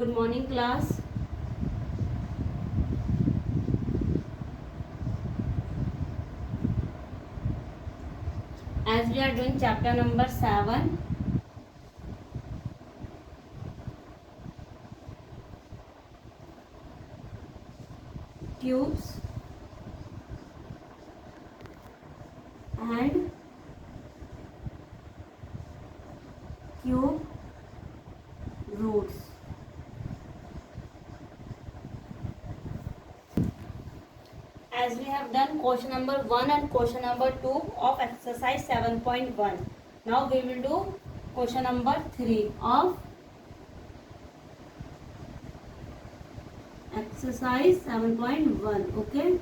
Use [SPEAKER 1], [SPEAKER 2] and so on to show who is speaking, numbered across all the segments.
[SPEAKER 1] good morning class. As we are doing chapter number 7, tubes and cube roots. As we have done question number 1 and question number 2 of exercise 7.1. Now we will do question number 3 of exercise 7.1. Okay.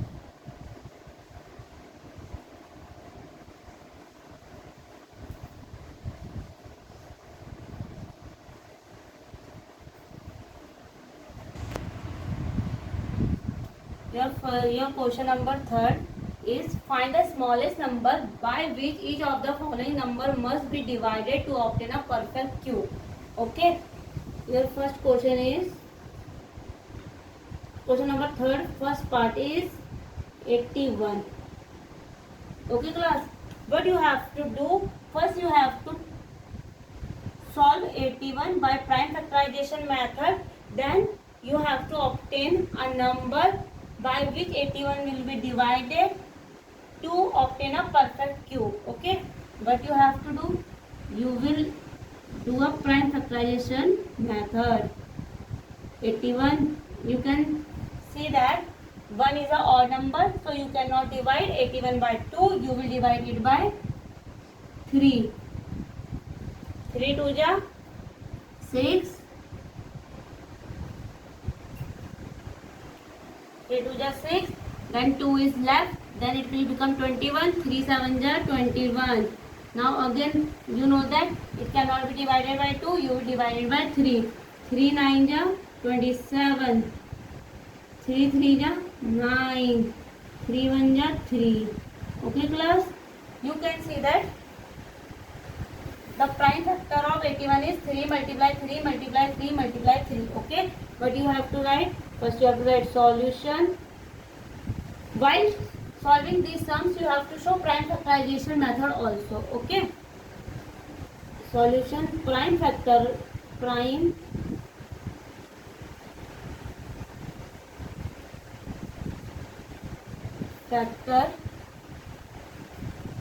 [SPEAKER 1] Your question number 3rd is find the smallest number by which each of the following number must be divided to obtain a perfect cube. Okay. Your first question is question number 3rd. First part is 81. Okay class. What you have to do? First you have to solve 81 by prime factorization method. Then you have to obtain a number by which 81 will be divided to obtain a perfect cube. Okay, what you have to do? You will do a prime factorization method. 81, you can see that 1 is a odd number, so you cannot divide 81 by 2. You will divide it by 3. 3 2 ja 6. 3 2 ja 6. Then 2 is left. Then it will become 21. 3 7 ja 21. Now again you know that it cannot be divided by 2. You will divide it by 3. 3 9 ja 27. 3 3 ja 9. 3 1 ja 3. Okay class. You can see that the prime factor of 81 is 3 multiply 3 multiply 3 multiply 3. Okay. What you have to write? First you have to write solution. While solving these sums, you have to show prime factorization method also. Okay. Solution prime factor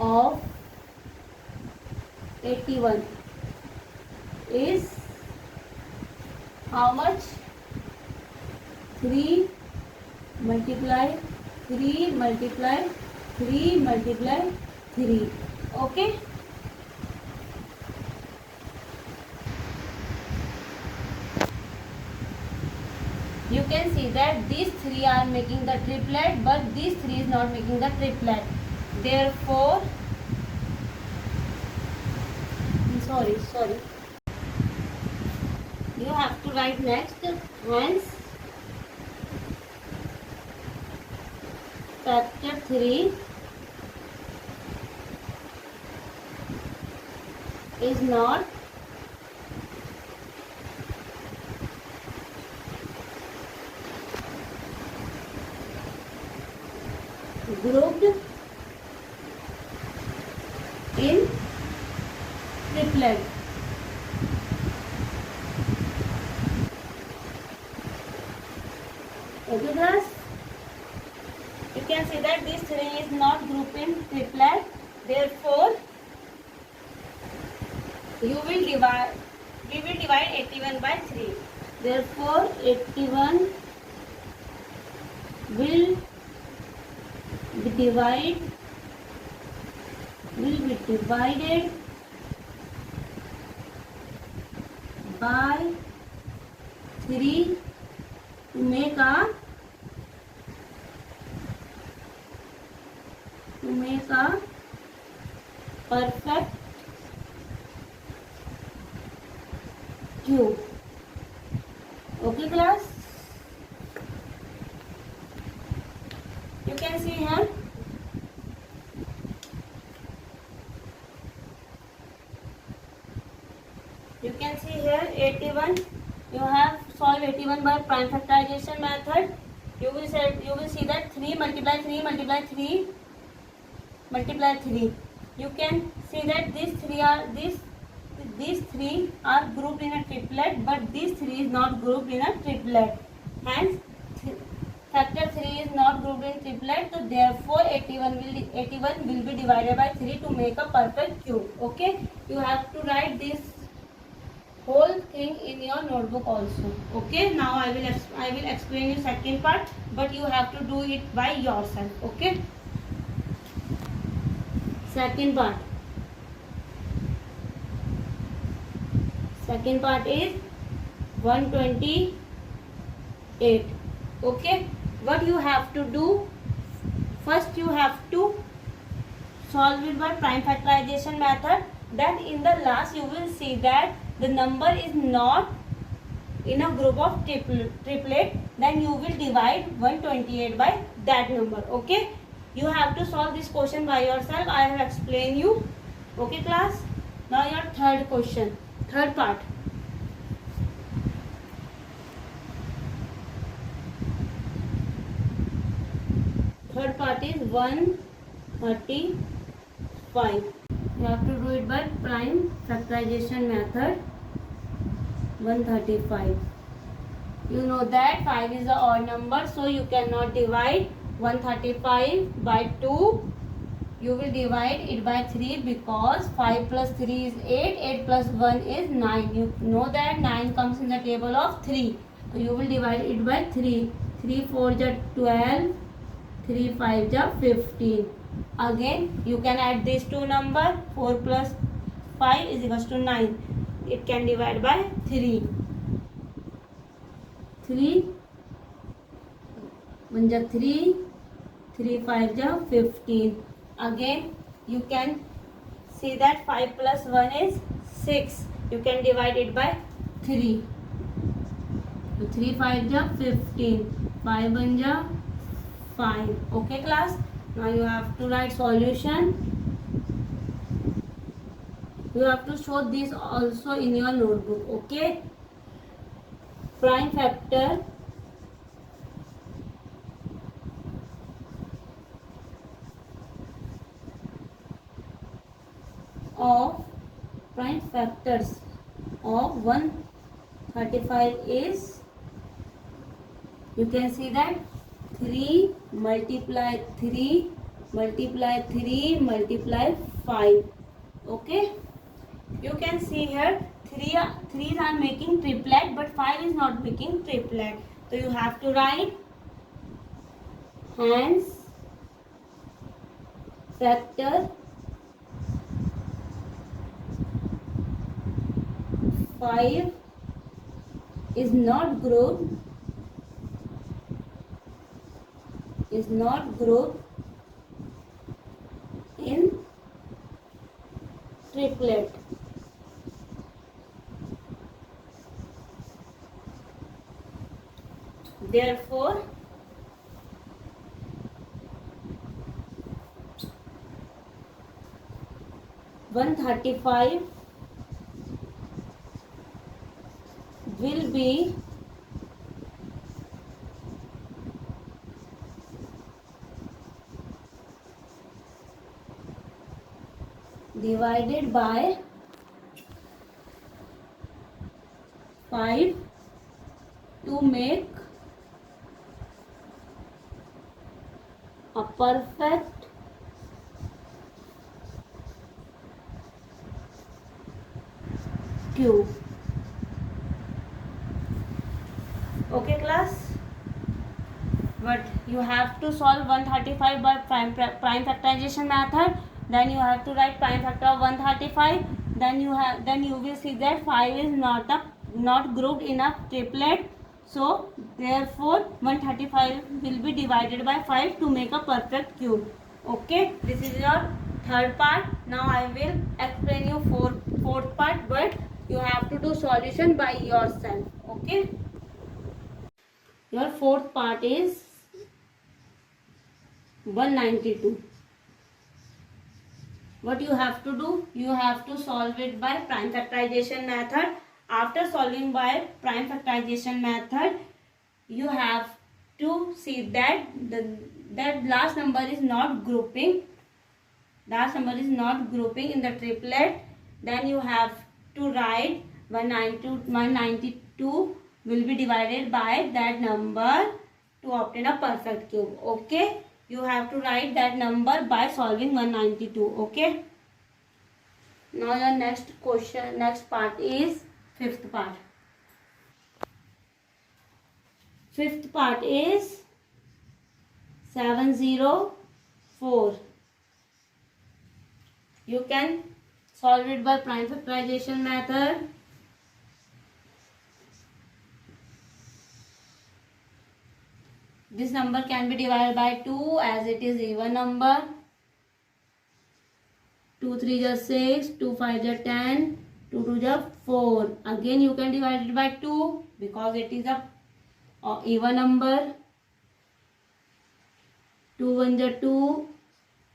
[SPEAKER 1] of 81 is how much? 3 multiply 3 multiply 3 multiply 3. Okay. You can see that these 3 are making the triplet, but these 3 is not making the triplet. Therefore, sorry. You have to write next. Hence, factor 3 is not grouped in triplet. Okay class. You can see that this 3 is not grouped in triplet. Therefore, we will divide 81 by 3. Therefore, 81 will be divided by 3 to make a perfect cube. Okay class. You can see here. You can see here 81. You have solve 81 by prime factorization method, you will see that 3 multiply 3 multiply 3 multiply 3. You can see that these three are grouped in a triplet, but these 3 is not grouped in a triplet. Hence, factor 3 is not grouped in triplet. So therefore, 81 will be divided by 3 to make a perfect cube. Okay, you have to write this whole thing in your notebook also. Okay, now I will explain you second part, but you have to do it by yourself. Okay, second part is 128. Okay, what you have to do, first you have to solve it by prime factorization method. Then in the last you will see that the number is not in a group of triplet. Then you will divide 128 by that number. Okay, you have to solve this question by yourself. I have explained you. Okay class, now your third question, third part. Third part is 135. You have to do it by prime factorization method. 135. You know that 5 is an odd number, so you cannot divide 135 by 2. You will divide it by 3 because 5 plus 3 is 8, 8 plus 1 is 9. You know that 9 comes in the table of 3. So you will divide it by 3. 3 4 is 12, 3 5 is 15. Again, you can add these two numbers. 4 plus 5 is equals to 9. It can divide by 3. 3 1 is 3, 3 5 is 15. Again, you can see that 5 plus 1 is 6. You can divide it by 3. So 3 5 is 15. 5 1 is 5. Okay class. Now you have to write solution. You have to show this also in your notebook. Okay. Prime factor of prime factors of 135 is, you can see that 3 multiply 3 multiply 3 multiply 5. Okay, you can see here 3 are making triplet, but 5 is not making triplet. So you have to write hence factor 5 is not grouped in triplet. Therefore, one 35 will be divided by 5 to make a perfect cube. Okay class, but you have to solve 135 by prime factorization method. Then you have to write prime factor of 135. Then you will see that 5 is not grouped in a triplet. So therefore 135 will be divided by 5 to make a perfect cube. Okay, this is your third part. Now I will explain you fourth part, but you have to do solution by yourself. Okay, your fourth part is 192. What you have to do? You have to solve it by prime factorization method. after solving by prime factorization method, you have to see that that last number is not grouping. Last number is not grouping in the triplet. Then you have to write 192 will be divided by that number to obtain a perfect cube. Okay, you have to write that number by solving 192. Okay, now the next question, next part is fifth part. Fifth part is 704. You can solve it by prime factorization method. This number can be divided by 2 as it is even number. 2 3 is 6, 2 5 is 10, 2 2 is 4. Again you can divide it by 2 because it is a even number. 2 1 is 2,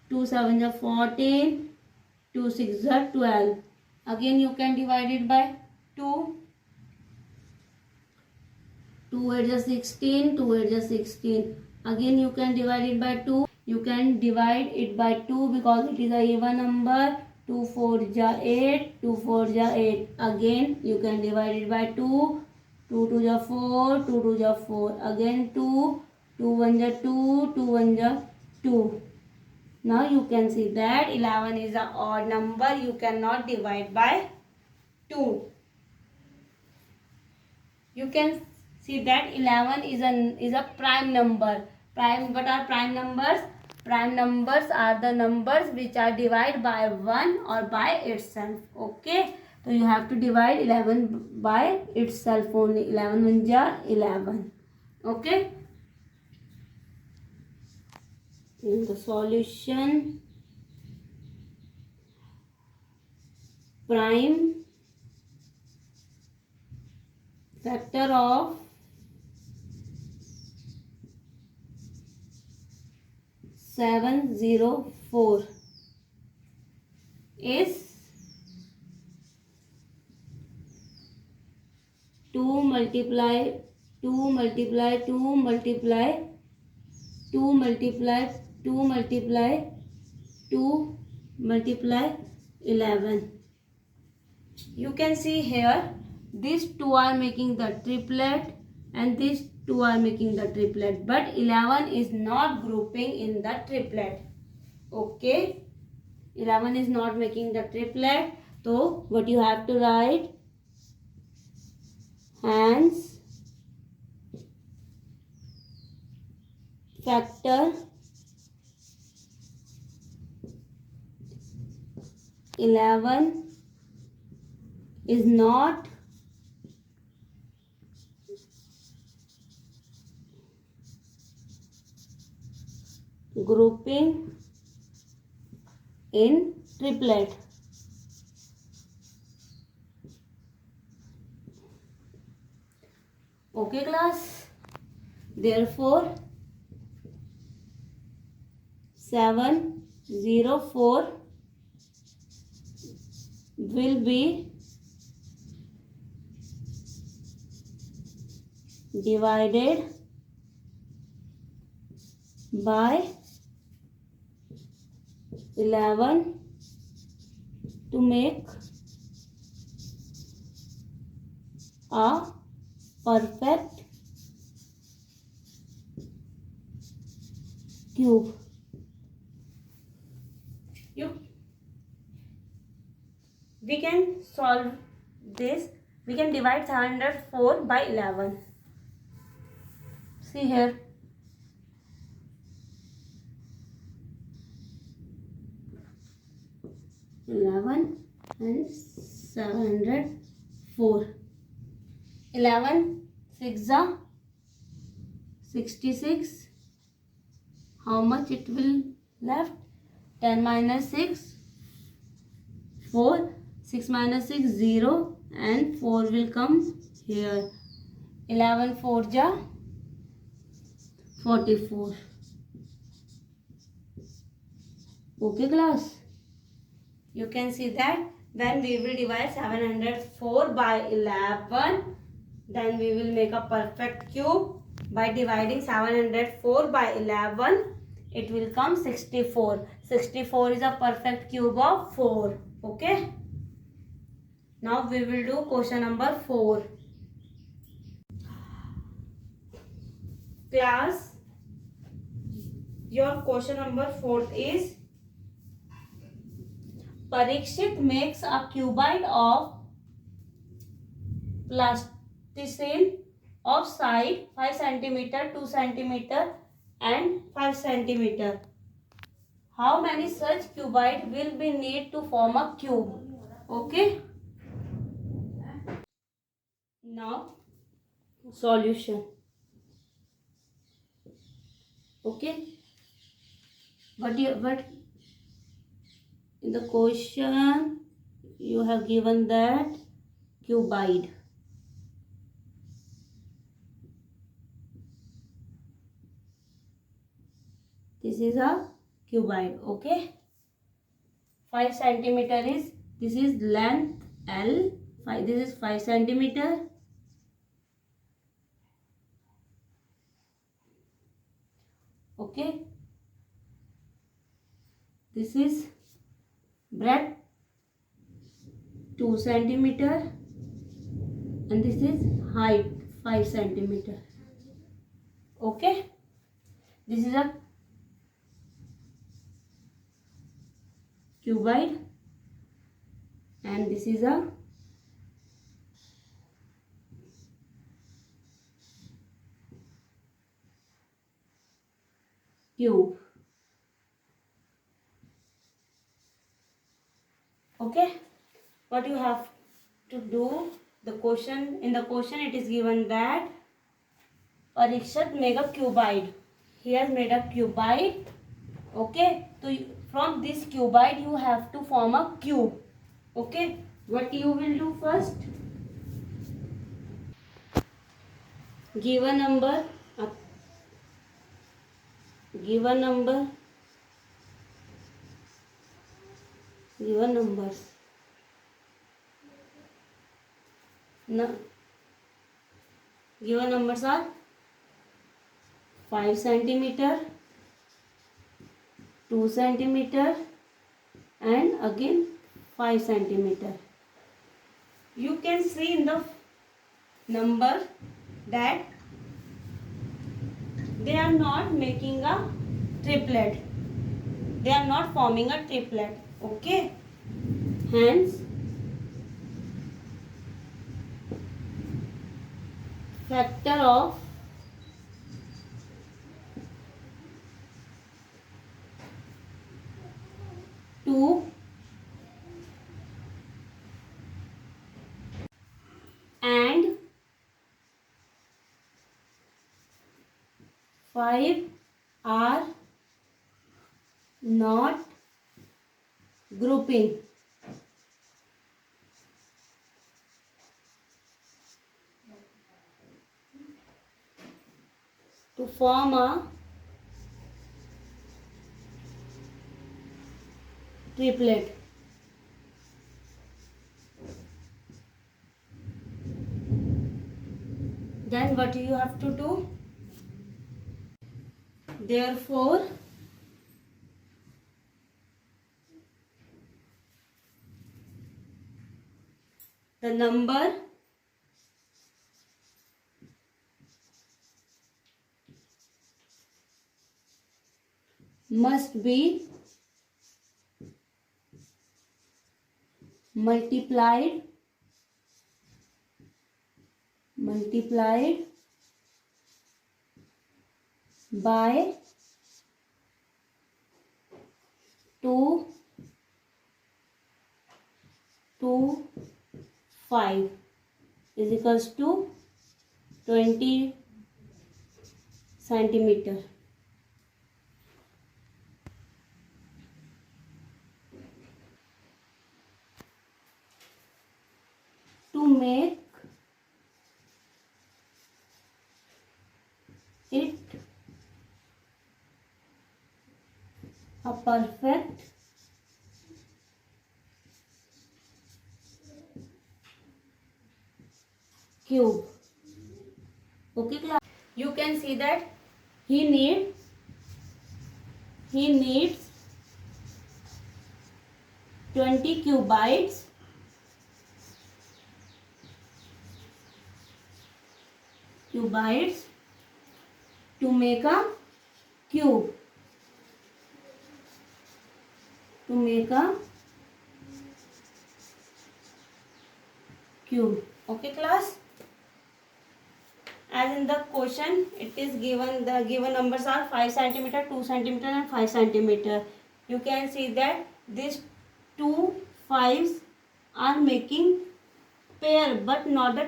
[SPEAKER 1] 2 7 is 14, 2 6 is 12. Again you can divide it by 2. 2 8 is 16, 2 8 is 16. Again you can divide it by 2. You can divide it by 2 because it is a even number. 2 4 is 8, 2 4 is 8. Again you can divide it by 2. 2 2 is 4, 2 2 is 4. Again 2, 2 1 is 2, 2 1 is 2. Now you can see that 11 is an odd number. You cannot divide by 2. You can see that 11 is a prime number. What are prime numbers? Prime numbers are the numbers which are divided by 1 or by itself. Okay. So you have to divide 11 by itself only. 11 1 is 11. Okay. In the solution, prime factor of 704 is 2 multiply 2 multiply 2 multiply 2 multiply 2 multiply 2 multiply 11. You can see here these two are making the triplet and these two are making the triplet, but 11 is not grouping in the triplet. Okay, 11 is not making the triplet. So what you have to write, hence factor 11 is not grouping in triplet. Okay class, therefore 704 will be divided by 11 to make a perfect cube. We can solve this. We can divide 704 by 11. See here. 11 and 704. 11 6 are 66. How much it will left? 10 minus 6 4. 6 minus 6 0 and 4 will come here. 11 4 ja 44. Okay class, you can see that When we will divide 704 by 11, then we will make a perfect cube. By dividing 704 by 11, it will come 64. 64 is a perfect cube of 4. Okay. Now we will do question number 4. Class, your question number 4 is Parikshit makes a cuboid of plasticine of side 5 centimeter, 2 centimeter and 5 centimeter. How many such cuboid will be need to form a cube? Okay. Now solution. Okay. What in the question you have given that cuboid. This is a cuboid. Okay. 5 centimeter is, this is length L. This is 5 centimeter. Okay. This is breadth 2 centimeter and this is height 5 centimeter. Okay. This is a cuboid and this is a cube. Okay. What you have to do, the question, in the question it is given that Parikshit made a cuboid. He has made a cuboid. Okay. So from this cuboid you have to form a cube. Okay. What you will do first? Give a number. Give a number. Give a numbers. No. Given numbers are 5 centimeter, 2 centimeter and again 5 centimeter. You can see in the number that they are not making a triplet. They are not forming a triplet. Okay. Hence, factor of two and 5 are not grouping. To form a triplet. Then what you have to do? Therefore, the number must be multiplied by 2 to 5 is equals to 20 centimeter. To make it a perfect cube. Okay class, you can see that he needs 20 cubites to make a cube. Okay class, as in the question it is given, the given numbers are 5 centimeter, 2 centimeter and 5 centimeter. You can see that these two fives are making pair but not the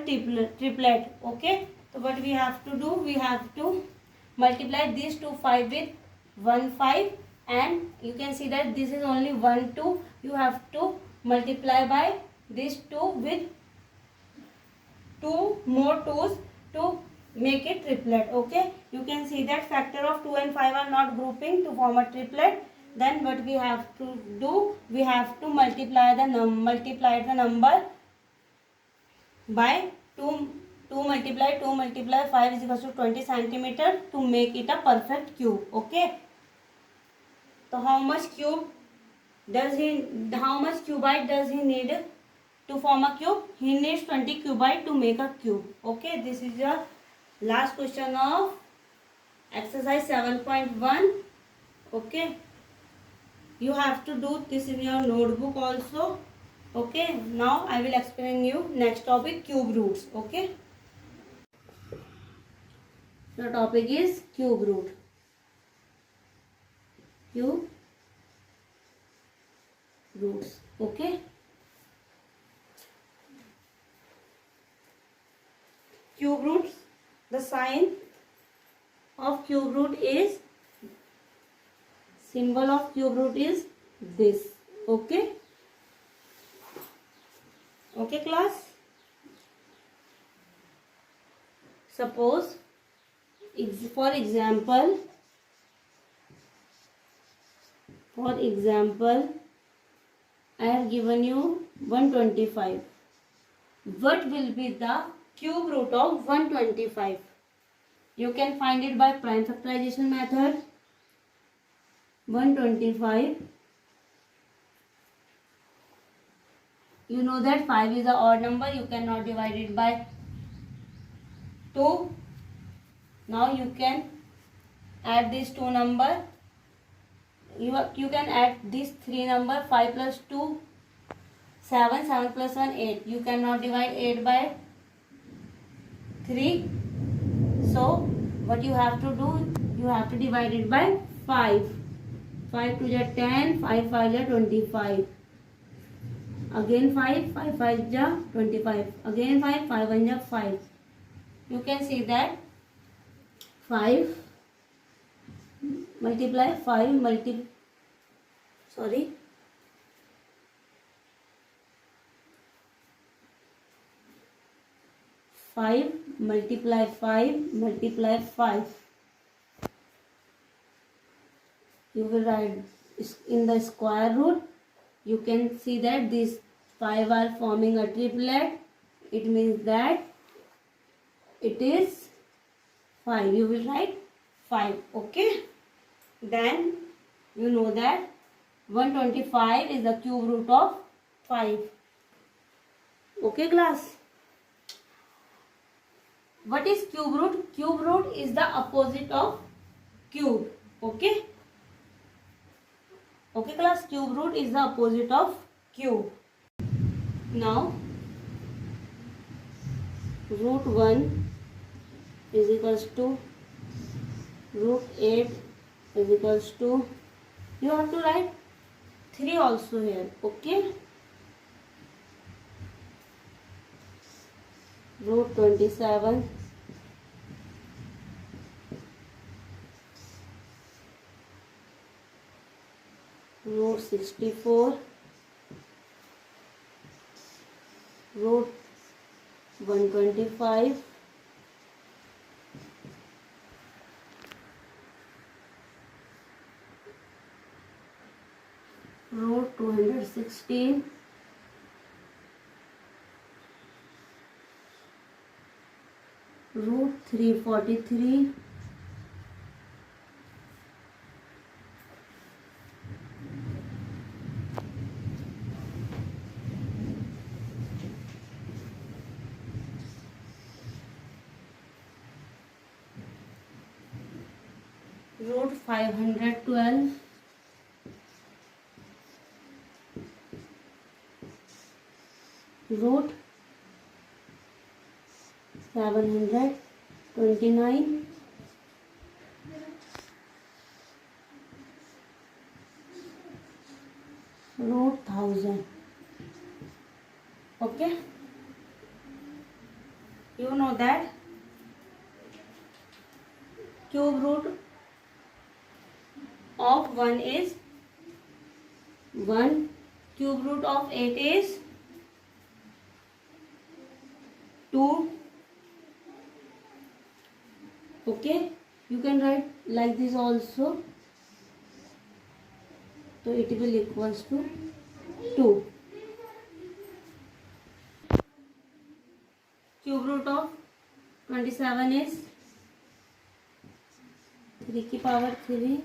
[SPEAKER 1] triplet. Okay, so what we have to do, we have to multiply these two 5 with 1 5, and you can see that this is only 1 2. You have to multiply by these two with 2 more 2's to make it triplet. Okay, you can see that factor of 2 and 5 are not grouping to form a triplet. Then what we have to do, we have to multiply the number by 2 multiply 5 is equals to 20 centimeter to make it a perfect cube. Okay, so how much cubite does he need to form a cube? He needs 20 cubite to make a cube. Okay, this is your last question of exercise 7.1. okay, you have to do this in your notebook also. Okay, now I will explain you next topic, cube roots. Okay, the topic is cube roots. Okay, cube roots, the sign of cube root is, symbol of cube root is this. Okay, okay class, suppose for example I have given you 125. What will be the cube root of 125? You can find it by prime factorization method. 125, you know that 5 is an odd number, you cannot divide it by 2. Now you can add these two number. You can add these three number, 5 plus 2 7, 7 plus 1 8. You cannot divide 8 by 3. So what you have to do, you have to divide it by 5. 5 to the 10, 5 5 is 25. Again 5, 5 5 is 25. Again 5, 5 1 is 5. You can see that 5 multiply 5 multiply 5 multiply 5. You will write in the square root. You can see that these 5 are forming a triplet. It means that it is 5. You will write 5. Okay, then you know that 125 is the cube root of 5. Okay class, what is cube root? Cube root is the opposite of cube. Okay, okay class, cube root is the opposite of cube. Now root 1 is equals to root 8 is equals to, you have to write 3 also here. Okay, root 27 root 64 root 125 root 216 343. Root 512. Root 729. Root 1000. Okay, you know that cube root of 1 is 1. Cube root of 8 is 2. Okay, you can write like this also. So it will equals to 2. Cube root of 27 is 3 की power 3.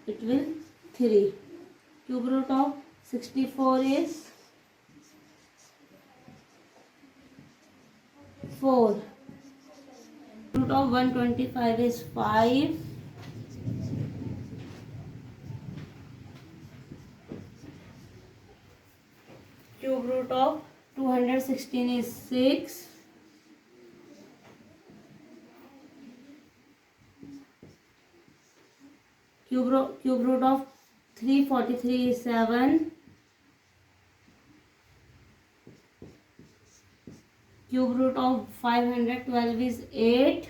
[SPEAKER 1] It will 3. Cube root of 64 is 4. Root of 125 is 5. Cube root of 216 is 6. Cube root of 343 is 7. Cube root of 512 is 8.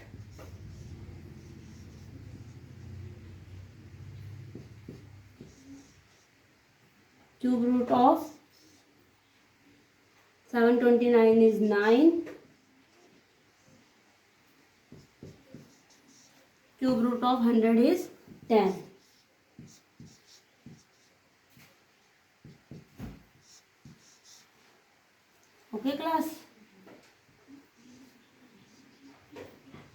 [SPEAKER 1] Cube root of 729 is 9. Cube root of 100 is 10. Okay, class.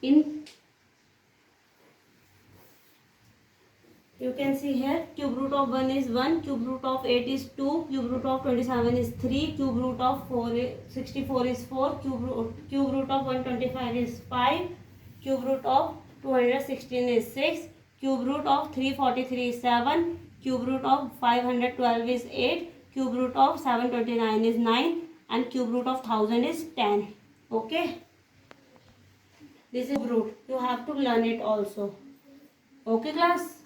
[SPEAKER 1] You can see here cube root of 1 is 1, cube root of 8 is 2, cube root of 27 is 3, cube root of 64 is 4, cube root of 125 is 5, cube root of 216 is 6, cube root of 343 is 7, cube root of 512 is 8, cube root of 729 is 9, and cube root of 1000 is 10. Okay, this is root. You have to learn it also. Okay, class.